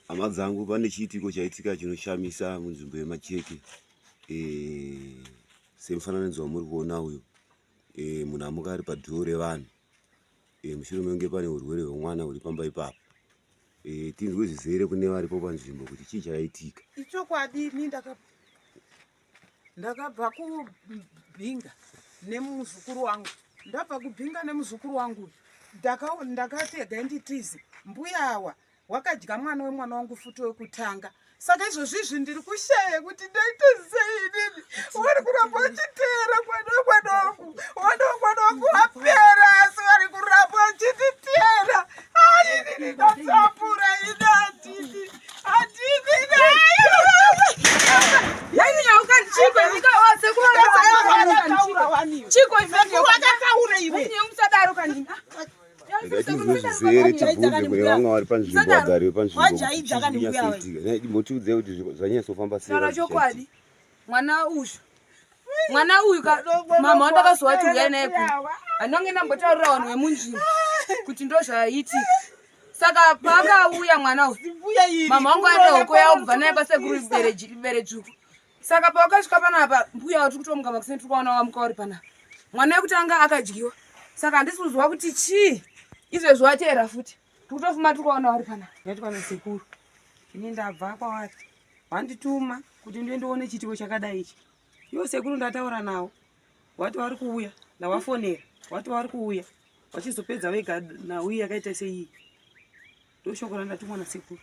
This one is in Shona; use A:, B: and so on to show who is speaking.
A: Hama dzangu pane chiitiko chaitika chinoshamisa munzvimbo yeMacheke. Semufananidzo wamuri kuona uyu, munhu amuka ari padhoo revanhu. Mushure mekunge pane urwere hwemwana huri pamba ipapo. Tinzwe zvizere kune varipo panzvimbo kuti chii chaitika.
B: Ichokwadi ndakabva kubhinga nemuzukuru wangu. Ndabva kubhinga nemuzukuru wangu. Ndakatega nditize mbuya awa wakadya mwana wemwana wangu futi wekutanga. Saka izvozvizvi ndiri kushaya kuti ndaite sei inini. Uri kuramba uchiteera mwana wangu wapera asi vari kuramba uchititeera. Inini ndatsapura inini hatini
A: zvizere tibvunze kune vamwe vari panzvimbo, vagari panzvimbo mutiudze kuti zvanyatsofamba sei.
C: Chokwadi mwana uyu mama wandakazovati uyai naye kuno handinonge ndambotaurira vanhu vemunzvimbo kuti ndo zvaiitika. Saka paakauya mwana uyu mama wangu ane hoko yavo kubva naye pasekuru ibere dzvuku. Saka pawakasvika panapa mbuya wati kutomuka makuseni tiri kuona wamuka uri panapa mwana wekutanga akadyiwa. Saka handisi kuziva kuti chii izvezvi wateera futi tikutofuma tiri kuona vari panapa.
B: ndati pana sekuru ini ndabva kwavari vandituma kuti ndoendoone chitiko chakadai ichi. Ivo sekuru ndataura navo wati vari kuuya, ndavafonera wati vari kuuya vachizopedza vega nhau yakaita seiyi. Ndoshoko randatumwa nasekuru.